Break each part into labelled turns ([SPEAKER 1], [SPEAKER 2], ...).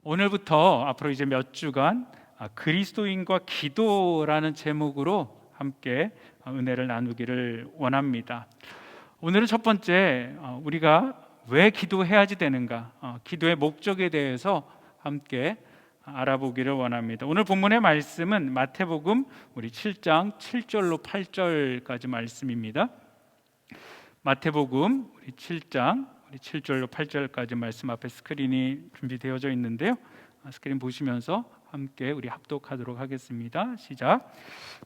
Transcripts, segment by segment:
[SPEAKER 1] 오늘부터 앞으로 이제 몇 주간 그리스도인과 기도라는 제목으로 함께 은혜를 나누기를 원합니다. 오늘은 첫 번째, 우리가 왜 기도해야지 되는가, 기도의 목적에 대해서 함께 알아보기를 원합니다. 오늘 본문의 말씀은 마태복음 우리 7장 7절로 8절까지 말씀입니다. 마태복음 우리 7장 7절로 8절까지 말씀 앞에 스크린이 준비되어져 있는데요. 스크린 보시면서 함께 우리 합독하도록 하겠습니다. 시작.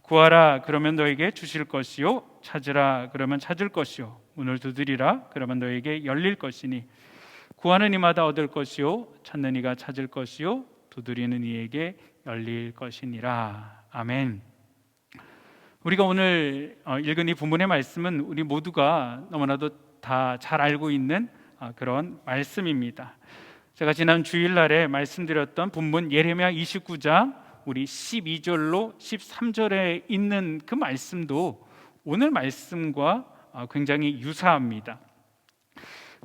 [SPEAKER 1] 구하라 그러면 너에게 주실 것이요, 찾으라 그러면 찾을 것이요, 문을 두드리라 그러면 너에게 열릴 것이니 구하는 이마다 얻을 것이요, 찾는 이가 찾을 것이요, 두드리는 이에게 열릴 것이니라. 아멘. 우리가 오늘 읽은 이 본문의 말씀은 우리 모두가 너무나도 다 잘 알고 있는 그런 말씀입니다. 제가 지난 주일날에 말씀드렸던 본문 예레미야 29장 우리 12절로 13절에 있는 그 말씀도 오늘 말씀과 굉장히 유사합니다.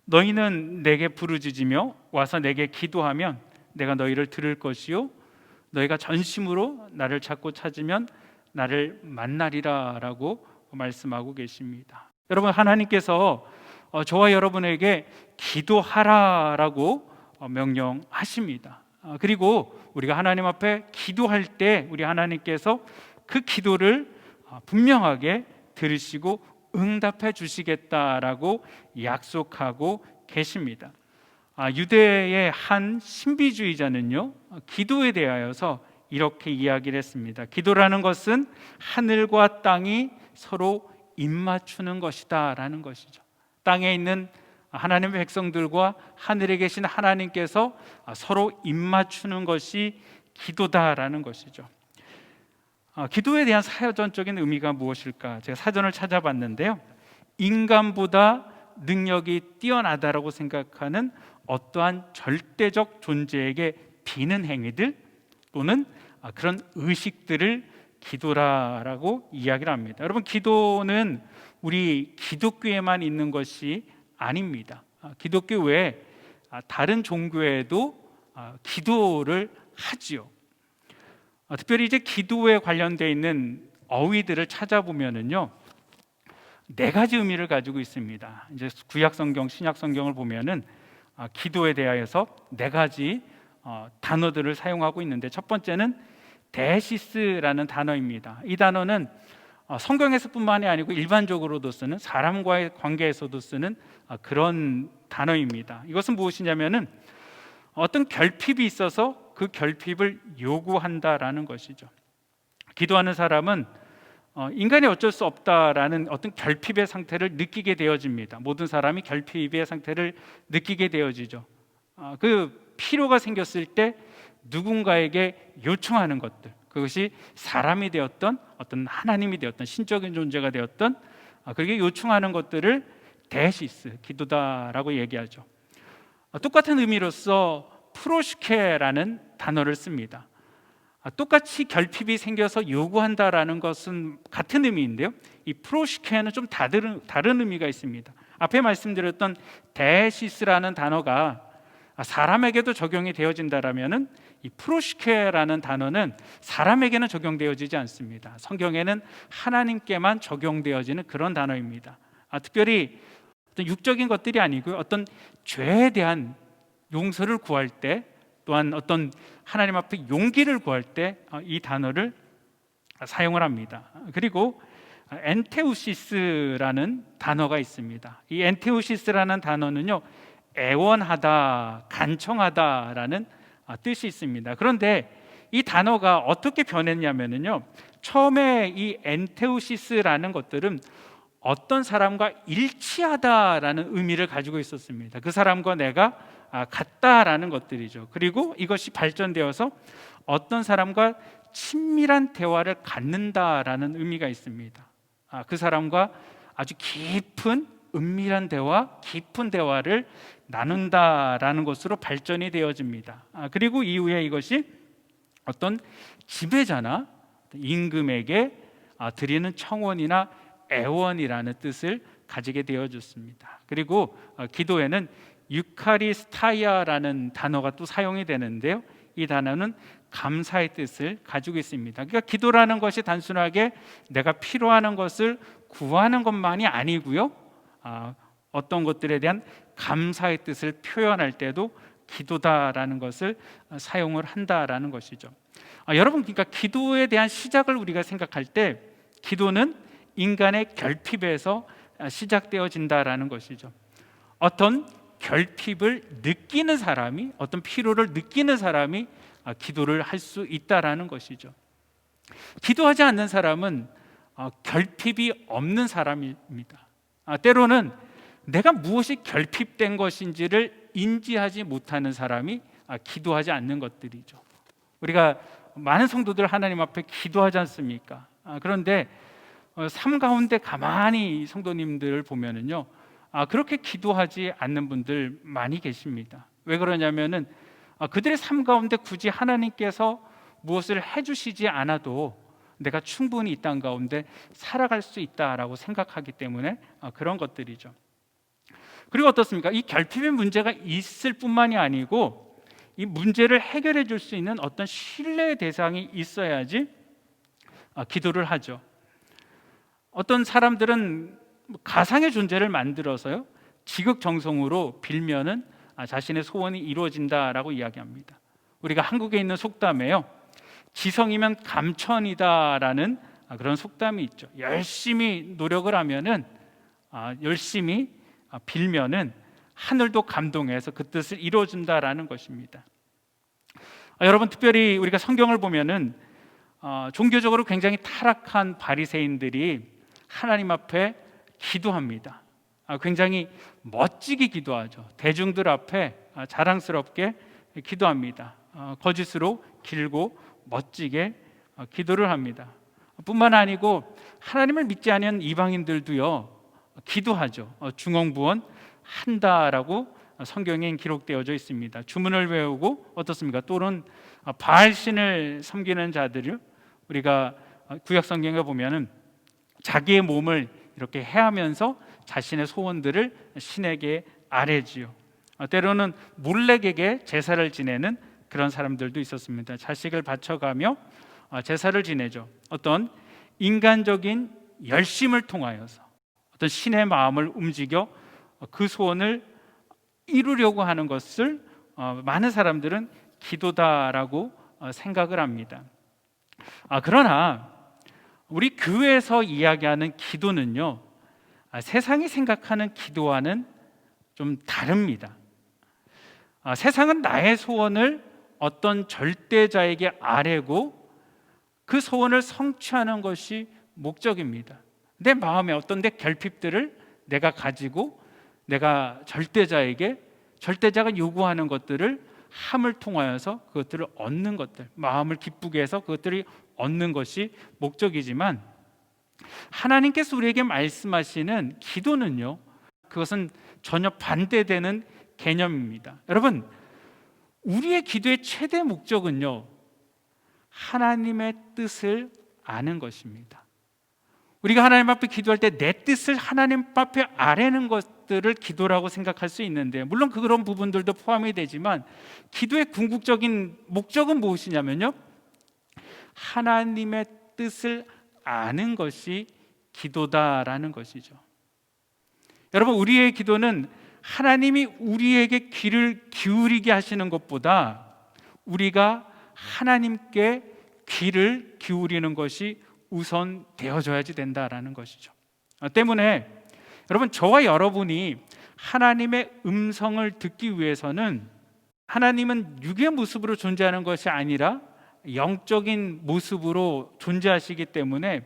[SPEAKER 1] 너희는 내게 부르짖으며 와서 내게 기도하면 내가 너희를 들을 것이요, 너희가 전심으로 나를 찾고 찾으면 나를 만나리라 라고 말씀하고 계십니다. 여러분, 하나님께서 저와 여러분에게 기도하라라고 명령하십니다. 그리고 우리가 하나님 앞에 기도할 때 우리 하나님께서 그 기도를 분명하게 들으시고 응답해 주시겠다라고 약속하고 계십니다. 유대의 한 신비주의자는요, 기도에 대하여서 이렇게 이야기를 했습니다. 기도라는 것은 하늘과 땅이 서로 입맞추는 것이다 라는 것이죠. 땅에 있는 하나님의 백성들과 하늘에 계신 하나님께서 서로 입맞추는 것이 기도다라는 것이죠. 기도에 대한 사전적인 의미가 무엇일까? 제가 사전을 찾아봤는데요, 인간보다 능력이 뛰어나다라고 생각하는 어떠한 절대적 존재에게 비는 행위들 또는 그런 의식들을 기도라고 이야기를 합니다. 여러분, 기도는 우리 기독교에만 있는 것이 아닙니다. 기독교 외에 다른 종교에도 기도를 하지요. 특별히 이제 기도에 관련되어 있는 어휘들을 찾아보면은요, 네 가지 의미를 가지고 있습니다. 이제 구약 성경, 신약 성경을 보면은 기도에 대하여서 네 가지 단어들을 사용하고 있는데, 첫 번째는 데시스라는 단어입니다. 이 단어는 성경에서뿐만이 아니고 일반적으로도 쓰는, 사람과의 관계에서도 쓰는 그런 단어입니다. 이것은 무엇이냐면은 어떤 결핍이 있어서 그 결핍을 요구한다라는 것이죠. 기도하는 사람은 인간이 어쩔 수 없다라는 어떤 결핍의 상태를 느끼게 되어집니다. 모든 사람이 결핍의 상태를 느끼게 되어지죠. 그 필요가 생겼을 때 누군가에게 요청하는 것들, 그것이 사람이 되었던 어떤 하나님이 되었던 신적인 존재가 되었던 그렇게 요청하는 것들을 데시스, 기도다라고 얘기하죠. 똑같은 의미로서 프로시케라는 단어를 씁니다. 똑같이 결핍이 생겨서 요구한다라는 것은 같은 의미인데요, 이 프로시케는 좀 다른 의미가 있습니다. 앞에 말씀드렸던 데시스라는 단어가 사람에게도 적용이 되어진다라면은 이 프로시케라는 단어는 사람에게는 적용되어지지 않습니다. 성경에는 하나님께만 적용되어지는 그런 단어입니다. 특별히 어떤 육적인 것들이 아니고요, 어떤 죄에 대한 용서를 구할 때, 또한 어떤 하나님 앞에 용기를 구할 때 이 단어를 사용을 합니다. 그리고 엔테우시스라는 단어가 있습니다. 이 엔테우시스라는 단어는요, 애원하다, 간청하다라는 뜻이 있습니다. 그런데 이 단어가 어떻게 변했냐면요, 처음에 이 엔테우시스라는 것들은 어떤 사람과 일치하다라는 의미를 가지고 있었습니다. 그 사람과 내가 같다라는 것들이죠. 그리고 이것이 발전되어서 어떤 사람과 친밀한 대화를 갖는다라는 의미가 있습니다. 그 사람과 아주 깊은 은밀한 대화, 깊은 대화를 나눈다라는 것으로 발전이 되어집니다. 그리고 이후에 이것이 어떤 지배자나 임금에게 드리는 청원이나 애원이라는 뜻을 가지게 되어졌습니다. 그리고 기도에는 유카리스타이아라는 단어가 또 사용이 되는데요. 이 단어는 감사의 뜻을 가지고 있습니다. 그러니까 기도라는 것이 단순하게 내가 필요하는 것을 구하는 것만이 아니고요. 어떤 것들에 대한 감사의 뜻을 표현할 때도 기도다라는 것을 사용을 한다라는 것이죠. 여러분, 그러니까 기도에 대한 시작을 우리가 생각할 때 기도는 인간의 결핍에서 시작되어진다라는 것이죠. 어떤 결핍을 느끼는 사람이, 어떤 필요를 느끼는 사람이 기도를 할 수 있다라는 것이죠. 기도하지 않는 사람은 결핍이 없는 사람입니다. 때로는 내가 무엇이 결핍된 것인지를 인지하지 못하는 사람이 기도하지 않는 것들이죠. 우리가 많은 성도들 하나님 앞에 기도하지 않습니까? 그런데 삶 가운데 가만히 성도님들을 보면은요, 그렇게 기도하지 않는 분들 많이 계십니다. 왜 그러냐면은 그들의 삶 가운데 굳이 하나님께서 무엇을 해주시지 않아도 내가 충분히 이 땅 가운데 살아갈 수 있다라고 생각하기 때문에 그런 것들이죠. 그리고 어떻습니까? 이 결핍의 문제가 있을 뿐만이 아니고 이 문제를 해결해 줄 수 있는 어떤 신뢰의 대상이 있어야지 기도를 하죠. 어떤 사람들은 가상의 존재를 만들어서요, 지극정성으로 빌면은 자신의 소원이 이루어진다라고 이야기합니다. 우리가 한국에 있는 속담에요, 지성이면 감천이다라는 그런 속담이 있죠. 열심히 노력을 하면은, 열심히 빌면은 하늘도 감동해서 그 뜻을 이루어준다라는 것입니다. 여러분, 특별히 우리가 성경을 보면은 종교적으로 굉장히 타락한 바리새인들이 하나님 앞에 기도합니다. 굉장히 멋지게 기도하죠. 대중들 앞에 자랑스럽게 기도합니다. 거짓으로 길고 멋지게 기도를 합니다. 뿐만 아니고 하나님을 믿지 않은 이방인들도요, 기도하죠. 중언부언 한다라고 성경에 기록되어져 있습니다. 주문을 외우고 어떻습니까? 또는 바알신을 섬기는 자들을 우리가 구약 성경에 보면은 자기의 몸을 이렇게 해하면서 자신의 소원들을 신에게 아뢰지요. 때로는 몰렉에게 제사를 지내는 그런 사람들도 있었습니다. 자식을 바쳐가며 제사를 지내죠. 어떤 인간적인 열심을 통하여서 어떤 신의 마음을 움직여 그 소원을 이루려고 하는 것을 많은 사람들은 기도다라고 생각을 합니다. 그러나 우리 교회에서 이야기하는 기도는요, 세상이 생각하는 기도와는 좀 다릅니다. 세상은 나의 소원을 어떤 절대자에게 아뢰고 그 소원을 성취하는 것이 목적입니다. 내 마음에 어떤 내 결핍들을 내가 가지고 내가 절대자가 요구하는 것들을 함을 통하여서 그것들을 얻는 것들, 마음을 기쁘게 해서 그것들이 얻는 것이 목적이지만, 하나님께서 우리에게 말씀하시는 기도는요, 그것은 전혀 반대되는 개념입니다. 여러분, 우리의 기도의 최대 목적은요, 하나님의 뜻을 아는 것입니다. 우리가 하나님 앞에 기도할 때 내 뜻을 하나님 앞에 아뢰는 것들을 기도라고 생각할 수 있는데, 물론 그런 부분들도 포함이 되지만 기도의 궁극적인 목적은 무엇이냐면요, 하나님의 뜻을 아는 것이 기도다라는 것이죠. 여러분, 우리의 기도는 하나님이 우리에게 귀를 기울이게 하시는 것보다 우리가 하나님께 귀를 기울이는 것이 우선 되어져야지 된다라는 것이죠. 때문에 여러분, 저와 여러분이 하나님의 음성을 듣기 위해서는, 하나님은 육의 모습으로 존재하는 것이 아니라 영적인 모습으로 존재하시기 때문에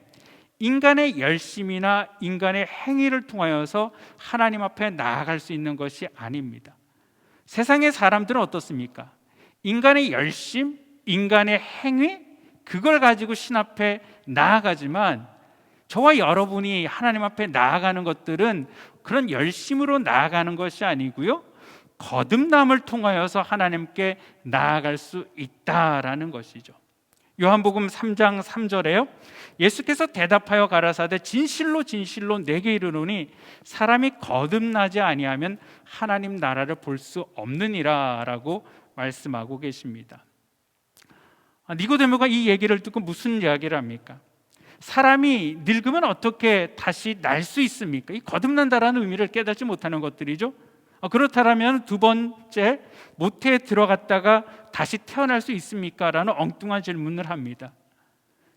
[SPEAKER 1] 인간의 열심이나 인간의 행위를 통하여서 하나님 앞에 나아갈 수 있는 것이 아닙니다. 세상의 사람들은 어떻습니까? 인간의 열심, 인간의 행위, 그걸 가지고 신 앞에 나아가지만, 저와 여러분이 하나님 앞에 나아가는 것들은 그런 열심으로 나아가는 것이 아니고요, 거듭남을 통하여서 하나님께 나아갈 수 있다라는 것이죠. 요한복음 3장 3절에요. 예수께서 대답하여 가라사대 진실로 진실로 내게 이르노니 사람이 거듭나지 아니하면 하나님 나라를 볼 수 없느니라 라고 말씀하고 계십니다. 니고데모가 이 얘기를 듣고 무슨 이야기를 합니까? 사람이 늙으면 어떻게 다시 날 수 있습니까? 이 거듭난다라는 의미를 깨닫지 못하는 것들이죠. 그렇다면 두 번째, 모태에 들어갔다가 다시 태어날 수 있습니까? 라는 엉뚱한 질문을 합니다.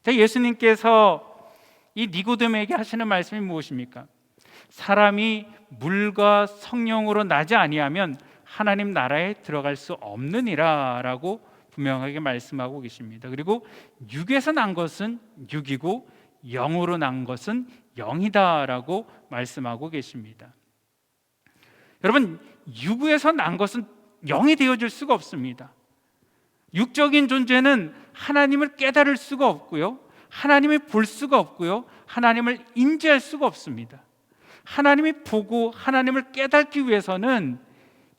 [SPEAKER 1] 예수님께서 이 니고데모에게 하시는 말씀이 무엇입니까? 사람이 물과 성령으로 나지 아니하면 하나님 나라에 들어갈 수 없느니라 라고 분명하게 말씀하고 계십니다. 그리고 육에서 난 것은 육이고 영으로 난 것은 영이다 라고 말씀하고 계십니다. 여러분, 육에서 난 것은 영이 되어질 수가 없습니다. 육적인 존재는 하나님을 깨달을 수가 없고요, 하나님을 볼 수가 없고요, 하나님을 인지할 수가 없습니다. 하나님이 보고 하나님을 깨닫기 위해서는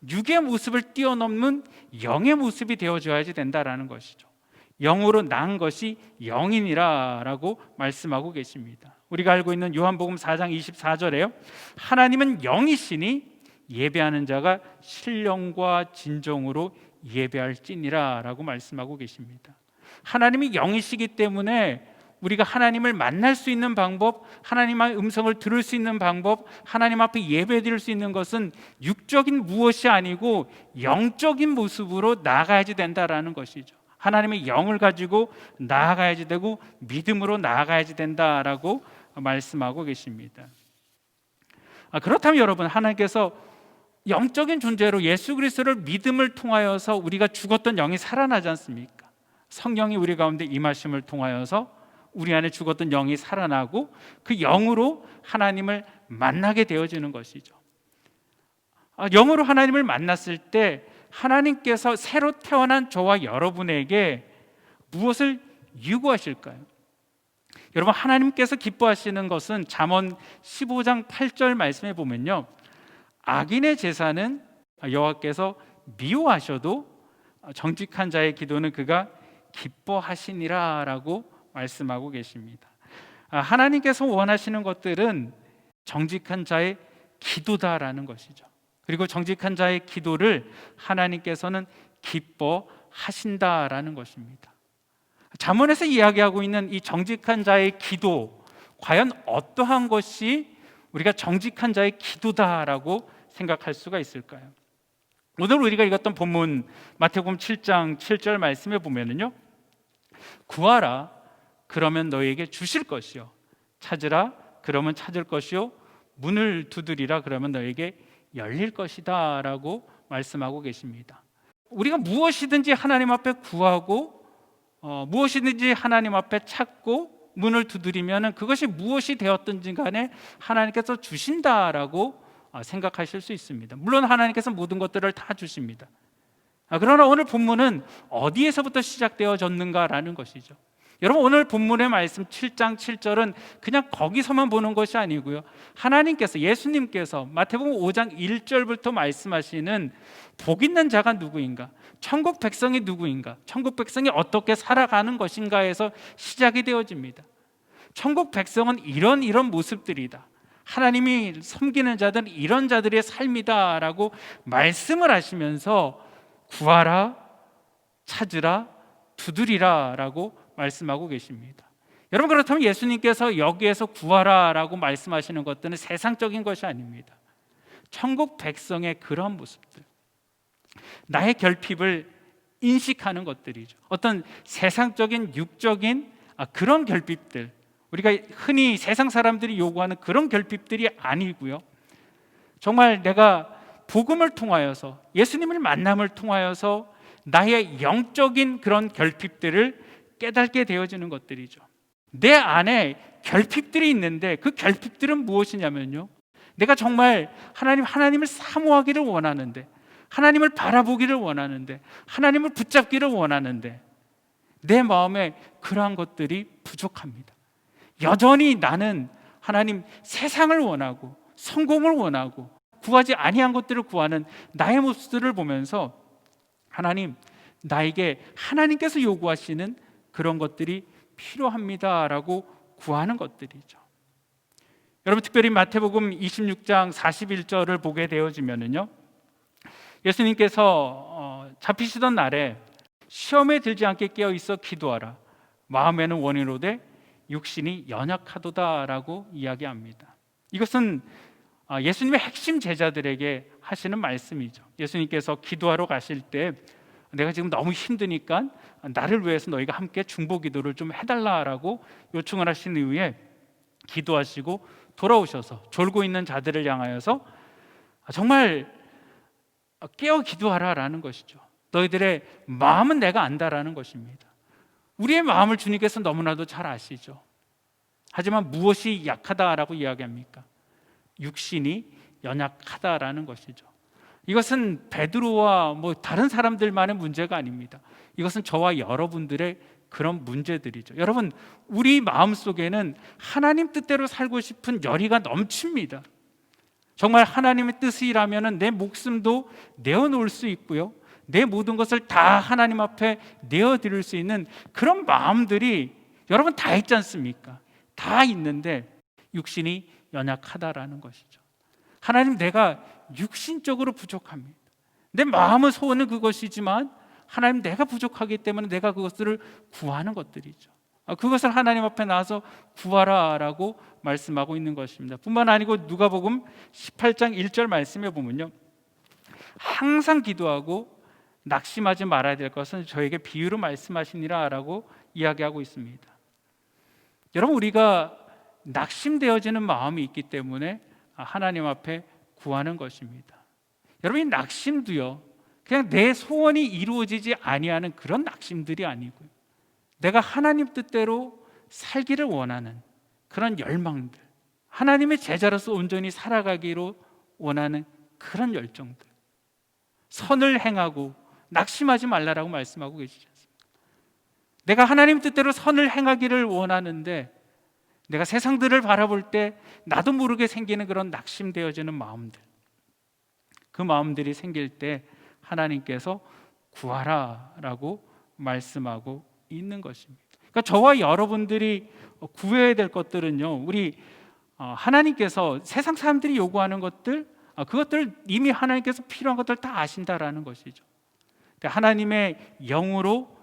[SPEAKER 1] 육의 모습을 뛰어넘는 영의 모습이 되어줘야지 된다라는 것이죠. 영으로 난 것이 영이니라 라고 말씀하고 계십니다. 우리가 알고 있는 요한복음 4장 24절에요. 하나님은 영이시니 예배하는 자가 신령과 진정으로 예배할지니라 라고 말씀하고 계십니다. 하나님이 영이시기 때문에 우리가 하나님을 만날 수 있는 방법, 하나님의 음성을 들을 수 있는 방법, 하나님 앞에 예배드릴 수 있는 것은 육적인 무엇이 아니고 영적인 모습으로 나아가야지 된다라는 것이죠. 하나님의 영을 가지고 나아가야지 되고 믿음으로 나아가야지 된다라고 말씀하고 계십니다. 그렇다면 여러분, 하나님께서 영적인 존재로 예수 그리스도를 믿음을 통하여서 우리가 죽었던 영이 살아나지 않습니까? 성령이 우리 가운데 임하심을 통하여서 우리 안에 죽었던 영이 살아나고 그 영으로 하나님을 만나게 되어지는 것이죠. 영으로 하나님을 만났을 때 하나님께서 새로 태어난 저와 여러분에게 무엇을 요구하실까요? 여러분, 하나님께서 기뻐하시는 것은 잠언 15장 8절 말씀에 보면요, 악인의 제사는 여호와께서 미워하셔도 정직한 자의 기도는 그가 기뻐하시니라 라고 말씀하고 계십니다. 하나님께서 원하시는 것들은 정직한 자의 기도다라는 것이죠. 그리고 정직한 자의 기도를 하나님께서는 기뻐하신다라는 것입니다. 잠언에서 이야기하고 있는 이 정직한 자의 기도, 과연 어떠한 것이 우리가 정직한 자의 기도다라고 생각할 수가 있을까요? 오늘 우리가 읽었던 본문 마태복음 7장 7절 말씀에 보면은요, 구하라 그러면 너희에게 주실 것이요, 찾으라 그러면 찾을 것이요, 문을 두드리라 그러면 너희에게 열릴 것이다 라고 말씀하고 계십니다. 우리가 무엇이든지 하나님 앞에 구하고 무엇이든지 하나님 앞에 찾고 문을 두드리면 그것이 무엇이 되었든지 간에 하나님께서 주신다라고 생각하실 수 있습니다. 물론 하나님께서 모든 것들을 다 주십니다. 그러나 오늘 본문은 어디에서부터 시작되어졌는가라는 것이죠. 여러분, 오늘 본문의 말씀 7장 7절은 그냥 거기서만 보는 것이 아니고요, 하나님께서, 예수님께서 마태복음 5장 1절부터 말씀하시는 복 있는 자가 누구인가, 천국 백성이 누구인가, 천국 백성이 어떻게 살아가는 것인가에서 시작이 되어집니다. 천국 백성은 이런 모습들이다, 하나님이 섬기는 자들은 이런 자들의 삶이다 라고 말씀을 하시면서 구하라, 찾으라, 두드리라 라고 말씀하고 계십니다. 여러분, 그렇다면 예수님께서 여기에서 구하라 라고 말씀하시는 것들은 세상적인 것이 아닙니다. 천국 백성의 그런 모습들, 나의 결핍을 인식하는 것들이죠. 어떤 세상적인 육적인 그런 결핍들, 우리가 흔히 세상 사람들이 요구하는 그런 결핍들이 아니고요, 정말 내가 복음을 통하여서, 예수님을 만남을 통하여서 나의 영적인 그런 결핍들을 깨닫게 되어지는 것들이죠. 내 안에 결핍들이 있는데 그 결핍들은 무엇이냐면요, 내가 정말 하나님을 사모하기를 원하는데, 하나님을 바라보기를 원하는데, 하나님을 붙잡기를 원하는데 내 마음에 그러한 것들이 부족합니다. 여전히 나는 하나님, 세상을 원하고 성공을 원하고 구하지 아니한 것들을 구하는 나의 모습들을 보면서 하나님, 나에게 하나님께서 요구하시는 그런 것들이 필요합니다라고 구하는 것들이죠. 여러분, 특별히 마태복음 26장 41절을 보게 되어지면은요, 예수님께서 잡히시던 날에 시험에 들지 않게 깨어 있어 기도하라. 마음에는 원이로되 육신이 연약하도다라고 이야기합니다. 이것은 예수님의 핵심 제자들에게 하시는 말씀이죠. 예수님께서 기도하러 가실 때 내가 지금 너무 힘드니까 나를 위해서 너희가 함께 중보 기도를 좀 해달라라고 요청을 하신 이후에 기도하시고 돌아오셔서 졸고 있는 자들을 향하여서 정말 깨어 기도하라라는 것이죠. 너희들의 마음은 내가 안다라는 것입니다. 우리의 마음을 주님께서 너무나도 잘 아시죠. 하지만 무엇이 약하다라고 이야기합니까? 육신이 연약하다라는 것이죠. 이것은 베드로와 다른 사람들만의 문제가 아닙니다. 이것은 저와 여러분들의 그런 문제들이죠. 여러분, 우리 마음속에는 하나님 뜻대로 살고 싶은 열의가 넘칩니다. 정말 하나님의 뜻이라면 내 목숨도 내어놓을 수 있고요, 내 모든 것을 다 하나님 앞에 내어드릴 수 있는 그런 마음들이 여러분 다 있지 않습니까? 다 있는데 육신이 연약하다라는 것이죠. 하나님, 내가 육신적으로 부족합니다. 내 마음의 소원은 그것이지만 하나님, 내가 부족하기 때문에 내가 그것들을 구하는 것들이죠. 그것을 하나님 앞에 나와서 구하라라고 말씀하고 있는 것입니다. 뿐만 아니고 누가복음 18장 1절 말씀에 보면요, 항상 기도하고 낙심하지 말아야 될 것은 저에게 비유로 말씀하시니라라고 이야기하고 있습니다. 여러분, 우리가 낙심되어지는 마음이 있기 때문에 하나님 앞에 구하는 것입니다. 여러분, 이 낙심도요, 그냥 내 소원이 이루어지지 아니하는 그런 낙심들이 아니고요, 내가 하나님 뜻대로 살기를 원하는 그런 열망들, 하나님의 제자로서 온전히 살아가기로 원하는 그런 열정들, 선을 행하고 낙심하지 말라라고 말씀하고 계시지 않습니까? 내가 하나님 뜻대로 선을 행하기를 원하는데 내가 세상들을 바라볼 때 나도 모르게 생기는 그런 낙심되어지는 마음들, 그 마음들이 생길 때 하나님께서 구하라라고 말씀하고 있는 것입니다. 그러니까 저와 여러분들이 구해야 될 것들은요, 우리 하나님께서 세상 사람들이 요구하는 것들, 그것들 이미 하나님께서 필요한 것들 다 아신다라는 것이죠. 하나님의 영으로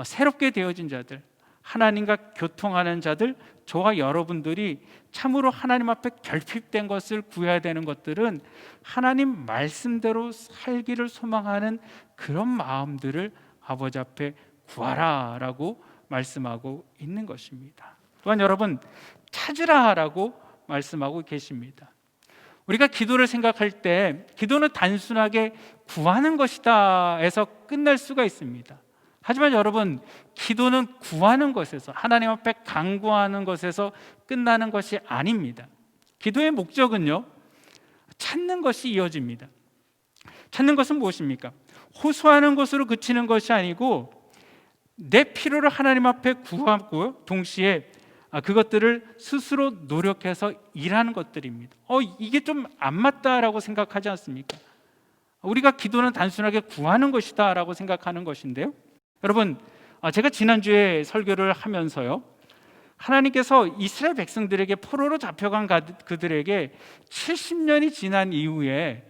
[SPEAKER 1] 새롭게 되어진 자들, 하나님과 교통하는 자들, 저와 여러분들이 참으로 하나님 앞에 결핍된 것을 구해야 되는 것들은 하나님 말씀대로 살기를 소망하는 그런 마음들을 아버지 앞에 구하라라고 말씀하고 있는 것입니다. 또한 여러분, 찾으라라고 말씀하고 계십니다. 우리가 기도를 생각할 때 기도는 단순하게 구하는 것이다 해서 끝날 수가 있습니다. 하지만 여러분, 기도는 구하는 것에서, 하나님 앞에 간구하는 것에서 끝나는 것이 아닙니다. 기도의 목적은요, 찾는 것이 이어집니다. 찾는 것은 무엇입니까? 호소하는 것으로 그치는 것이 아니고 내 필요를 하나님 앞에 구하고 동시에 그것들을 스스로 노력해서 일하는 것들입니다. 이게 좀 안 맞다라고 생각하지 않습니까? 우리가 기도는 단순하게 구하는 것이다 라고 생각하는 것인데요, 여러분, 제가 지난주에 설교를 하면서요, 하나님께서 이스라엘 백성들에게 포로로 잡혀간 그들에게 70년이 지난 이후에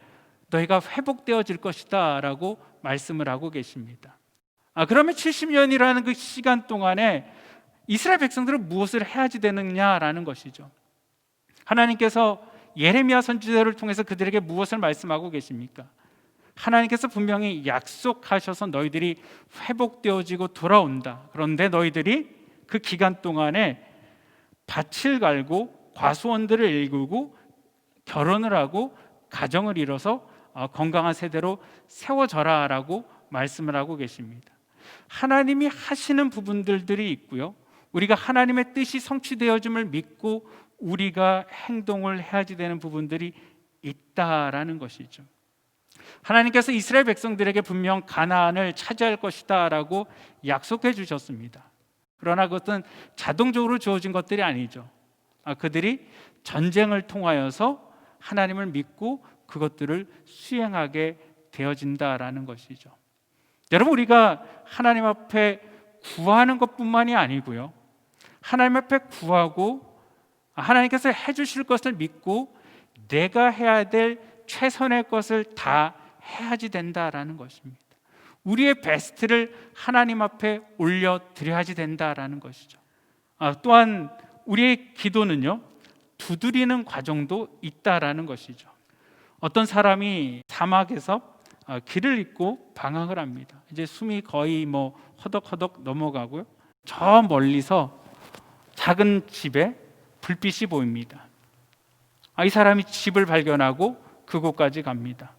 [SPEAKER 1] 너희가 회복되어질 것이다 라고 말씀을 하고 계십니다. 그러면 70년이라는 그 시간 동안에 이스라엘 백성들은 무엇을 해야지 되느냐라는 것이죠. 하나님께서 예레미야 선지자를 통해서 그들에게 무엇을 말씀하고 계십니까? 하나님께서 분명히 약속하셔서 너희들이 회복되어지고 돌아온다. 그런데 너희들이 그 기간 동안에 밭을 갈고 과수원들을 일구고 결혼을 하고 가정을 이뤄서 건강한 세대로 세워져라라고 말씀을 하고 계십니다. 하나님이 하시는 부분들이 있고요, 우리가 하나님의 뜻이 성취되어짐을 믿고 우리가 행동을 해야지 되는 부분들이 있다라는 것이죠. 하나님께서 이스라엘 백성들에게 분명 가나안을 차지할 것이다 라고 약속해 주셨습니다. 그러나 그것은 자동적으로 주어진 것들이 아니죠. 그들이 전쟁을 통하여서 하나님을 믿고 그것들을 수행하게 되어진다라는 것이죠. 여러분, 우리가 하나님 앞에 구하는 것뿐만이 아니고요, 하나님 앞에 구하고 하나님께서 해주실 것을 믿고 내가 해야 될 최선의 것을 다 해야지 된다라는 것입니다. 우리의 베스트를 하나님 앞에 올려드려야지 된다라는 것이죠. 또한 우리의 기도는요, 두드리는 과정도 있다라는 것이죠. 어떤 사람이 사막에서 길을 잃고 방황을 합니다. 이제 숨이 거의 허덕허덕 넘어가고요, 저 멀리서 작은 집에 불빛이 보입니다. 이 사람이 집을 발견하고 그곳까지 갑니다.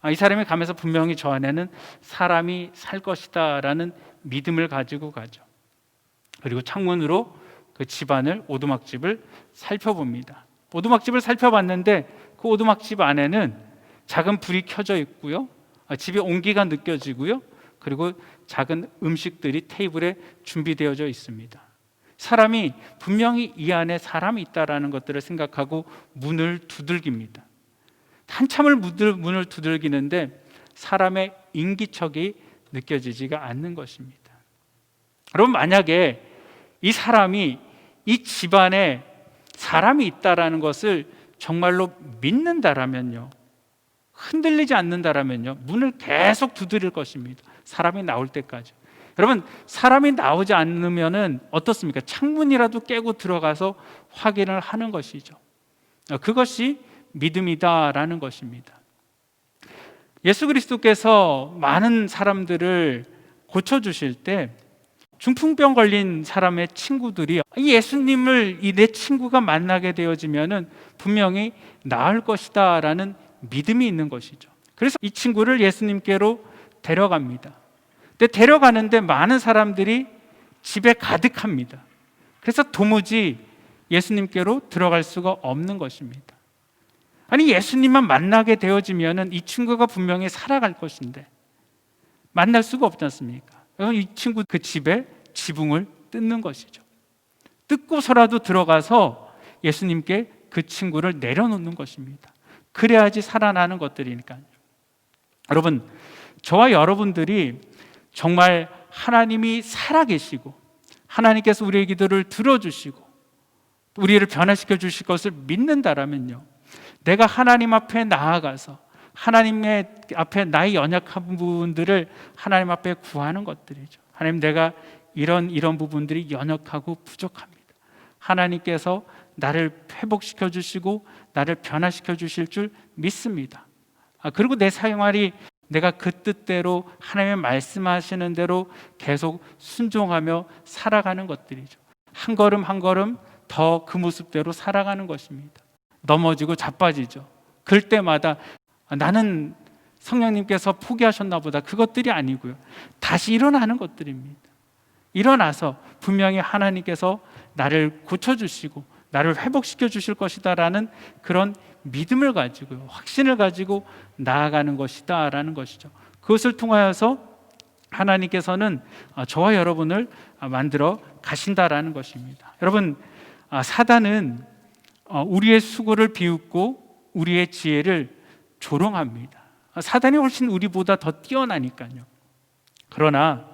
[SPEAKER 1] 이 사람이 가면서 분명히 저 안에는 사람이 살 것이다 라는 믿음을 가지고 가죠. 그리고 창문으로 그 집안을, 오두막집을 살펴봅니다. 오두막집을 살펴봤는데 그 오두막집 안에는 작은 불이 켜져 있고요, 집에 온기가 느껴지고요, 그리고 작은 음식들이 테이블에 준비되어져 있습니다. 사람이 분명히 이 안에 사람이 있다라는 것들을 생각하고 문을 두들깁니다. 한참을 문을 두들기는데 사람의 인기척이 느껴지지가 않는 것입니다. 여러분, 만약에 이 사람이 이 집안에 사람이 있다라는 것을 정말로 믿는다라면요, 흔들리지 않는다라면요, 문을 계속 두드릴 것입니다. 사람이 나올 때까지. 여러분, 사람이 나오지 않으면은 어떻습니까? 창문이라도 깨고 들어가서 확인을 하는 것이죠. 그것이 믿음이다라는 것입니다. 예수 그리스도께서 많은 사람들을 고쳐주실 때 중풍병 걸린 사람의 친구들이 이 예수님을 내 친구가 만나게 되어지면은 분명히 나을 것이다 라는 믿음이 있는 것이죠. 그래서 이 친구를 예수님께로 데려갑니다. 근데 데려가는데 많은 사람들이 집에 가득합니다. 그래서 도무지 예수님께로 들어갈 수가 없는 것입니다. 아니, 예수님만 만나게 되어지면은 이 친구가 분명히 살아갈 것인데 만날 수가 없지 않습니까? 이 친구 그 집에 지붕을 뜯는 것이죠. 뜯고서라도 들어가서 예수님께 그 친구를 내려놓는 것입니다. 그래야지 살아나는 것들이니까요. 여러분, 저와 여러분들이 정말 하나님이 살아계시고 하나님께서 우리의 기도를 들어주시고 우리를 변화시켜 주실 것을 믿는다라면요, 내가 하나님 앞에 나아가서 하나님의 앞에 나의 연약한 부분들을 하나님 앞에 구하는 것들이죠. 하나님, 내가 이런 부분들이 연약하고 부족합니다. 하나님께서 나를 회복시켜 주시고 나를 변화시켜 주실 줄 믿습니다. 그리고 내 생활이 내가 그 뜻대로 하나님의 말씀하시는 대로 계속 순종하며 살아가는 것들이죠. 한 걸음 한 걸음 더 그 모습대로 살아가는 것입니다. 넘어지고 자빠지죠. 그럴 때마다 나는 성령님께서 포기하셨나 보다, 그것들이 아니고요, 다시 일어나는 것들입니다. 일어나서 분명히 하나님께서 나를 고쳐주시고 나를 회복시켜 주실 것이다 라는 그런 믿음을 가지고요, 확신을 가지고 나아가는 것이다 라는 것이죠. 그것을 통하여서 하나님께서는 저와 여러분을 만들어 가신다라는 것입니다. 여러분, 사단은 우리의 수고를 비웃고 우리의 지혜를 조롱합니다. 사단이 훨씬 우리보다 더 뛰어나니까요. 그러나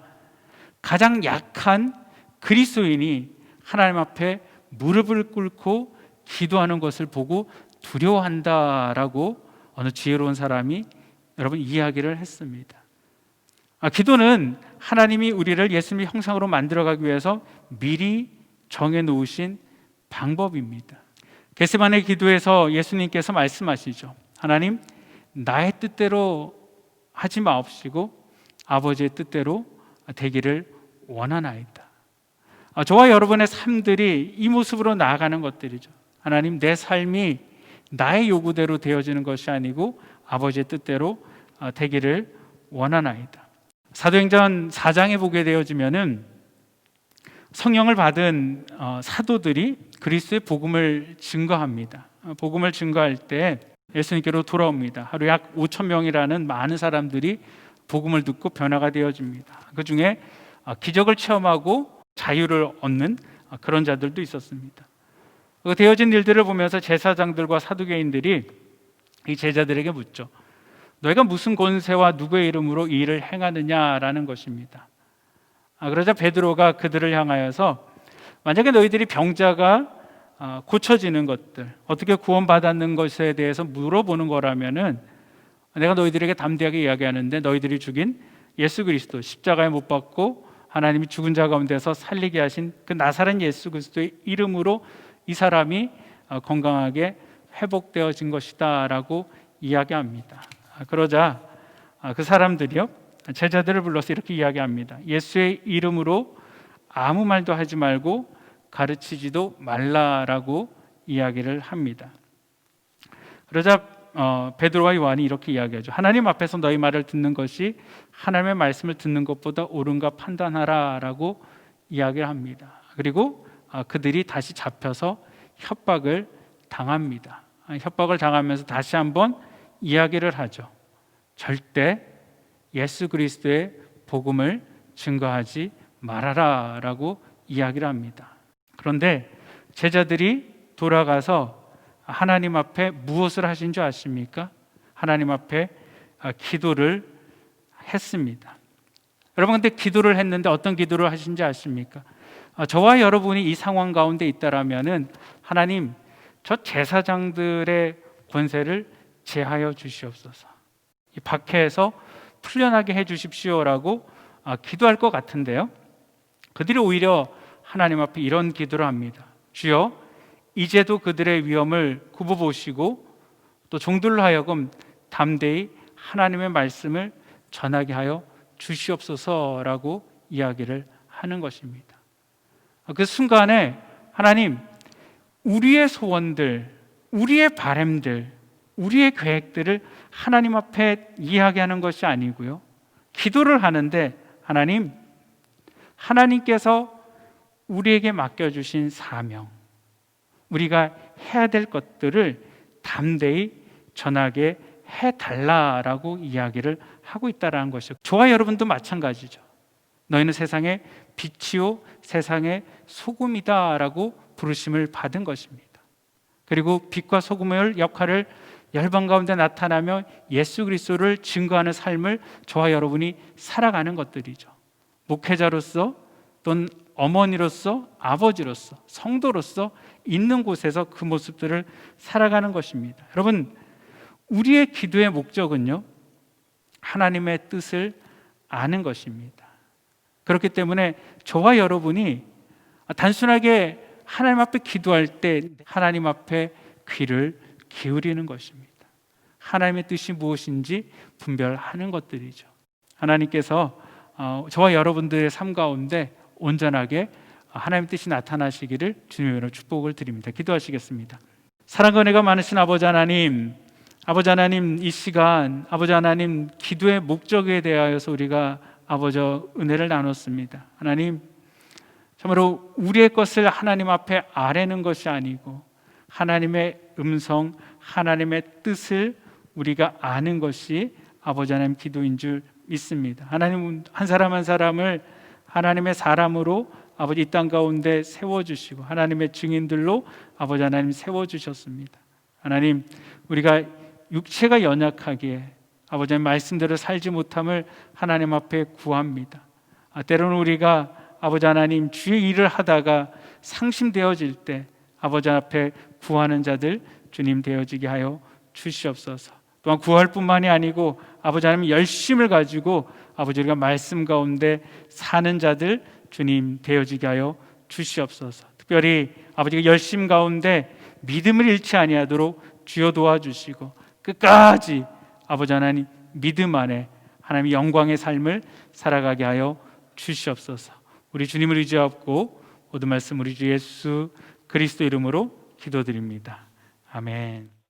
[SPEAKER 1] 가장 약한 그리스도인이 하나님 앞에 무릎을 꿇고 기도하는 것을 보고 두려워한다라고 어느 지혜로운 사람이 여러분 이야기를 했습니다. 기도는 하나님이 우리를 예수님의 형상으로 만들어가기 위해서 미리 정해놓으신 방법입니다. 겟세마네 기도에서 예수님께서 말씀하시죠. 하나님, 나의 뜻대로 하지 마옵시고 아버지의 뜻대로 되기를 원하나이다. 저와 여러분의 삶들이 이 모습으로 나아가는 것들이죠. 하나님, 내 삶이 나의 요구대로 되어지는 것이 아니고 아버지의 뜻대로 되기를 원하나이다. 사도행전 4장에 보게 되어지면은 성령을 받은 사도들이 그리스도의 복음을 증거합니다. 복음을 증거할 때 예수님께로 돌아옵니다. 하루 약 5천 명이라는 많은 사람들이 복음을 듣고 변화가 되어집니다. 그 중에 기적을 체험하고 자유를 얻는 그런 자들도 있었습니다. 그 되어진 일들을 보면서 제사장들과 사두개인들이 이 제자들에게 묻죠. 너희가 무슨 권세와 누구의 이름으로 이 일을 행하느냐라는 것입니다. 그러자 베드로가 그들을 향하여서 만약에 너희들이 병자가 고쳐지는 것들, 어떻게 구원받았는 것에 대해서 물어보는 거라면은 내가 너희들에게 담대하게 이야기하는데, 너희들이 죽인 예수 그리스도, 십자가에 못 박고 하나님이 죽은 자 가운데서 살리게 하신 그 나사렛 예수 그리스도의 이름으로 이 사람이 건강하게 회복되어진 것이다 라고 이야기합니다. 그러자 그 사람들이요, 제자들을 불러서 이렇게 이야기합니다. 예수의 이름으로 아무 말도 하지 말고 가르치지도 말라라고 이야기를 합니다. 그러자 베드로와 요한이 이렇게 이야기하죠. 하나님 앞에서 너희 말을 듣는 것이 하나님의 말씀을 듣는 것보다 옳은가 판단하라라고 이야기를 합니다. 그리고 그들이 다시 잡혀서 협박을 당합니다. 협박을 당하면서 다시 한번 이야기를 하죠. 절대 예수 그리스도의 복음을 증거하지 말아라라고 이야기를 합니다. 그런데 제자들이 돌아가서 하나님 앞에 무엇을 하신 줄 아십니까? 하나님 앞에 기도를 했습니다. 여러분, 근데 기도를 했는데 어떤 기도를 하신지 아십니까? 저와 여러분이 이 상황 가운데 있다라면은, 하나님, 저 제사장들의 권세를 제하여 주시옵소서, 이 박해에서 풀려나게 해 주십시오라고 기도할 것 같은데요, 그들이 오히려 하나님 앞에 이런 기도를 합니다. 주여, 이제도 그들의 위험을 굽어보시고 또 종들로 하여금 담대히 하나님의 말씀을 전하게 하여 주시옵소서라고 이야기를 하는 것입니다. 그 순간에 하나님, 우리의 소원들, 우리의 바람들, 우리의 계획들을 하나님 앞에 이야기하는 것이 아니고요, 기도를 하는데 하나님, 하나님께서 우리에게 맡겨주신 사명, 우리가 해야 될 것들을 담대히 전하게 해달라라고 이야기를 하고 있다는 것이죠. 저와 여러분도 마찬가지죠. 너희는 세상의 빛이요 세상의 소금이다라고 부르심을 받은 것입니다. 그리고 빛과 소금의 역할을 열방 가운데 나타나며 예수 그리스도를 증거하는 삶을 저와 여러분이 살아가는 것들이죠. 목회자로서 또는 어머니로서, 아버지로서, 성도로서 있는 곳에서 그 모습들을 살아가는 것입니다. 여러분, 우리의 기도의 목적은요, 하나님의 뜻을 아는 것입니다. 그렇기 때문에 저와 여러분이 단순하게 하나님 앞에 기도할 때 하나님 앞에 귀를 기울이는 것입니다. 하나님의 뜻이 무엇인지 분별하는 것들이죠. 하나님께서 저와 여러분들의 삶 가운데 온전하게 하나님의 뜻이 나타나시기를 주님의 이름으로 축복을 드립니다. 기도하시겠습니다. 사랑과 은혜가 많으신 아버지 하나님, 이 시간 아버지 하나님, 기도의 목적에 대하여서 우리가 아버지 은혜를 나눴습니다. 하나님, 참으로 우리의 것을 하나님 앞에 아뢰는 것이 아니고 하나님의 음성, 하나님의 뜻을 우리가 아는 것이 아버지 하나님 기도인 줄 믿습니다. 하나님, 한 사람 한 사람을 하나님의 사람으로 아버지 이 땅 가운데 세워주시고 하나님의 증인들로 아버지 하나님 세워주셨습니다. 하나님, 우리가 육체가 연약하기에 아버지 하나님 말씀대로 살지 못함을 하나님 앞에 구합니다. 때로는 우리가 아버지 하나님 주의 일을 하다가 상심되어질 때 아버지 앞에 구하는 자들 주님 되어지게 하여 주시옵소서. 또한 구할 뿐만이 아니고 아버지 하나님 열심을 가지고 아버지 우리가 말씀 가운데 사는 자들 주님 되어지게 하여 주시옵소서. 특별히 아버지가 열심 가운데 믿음을 잃지 아니하도록 주여 도와주시고 끝까지 아버지 하나님 믿음 안에 하나님의 영광의 삶을 살아가게 하여 주시옵소서. 우리 주님을 의지하고 모든 말씀 우리 주 예수 그리스도 이름으로 기도드립니다. 아멘.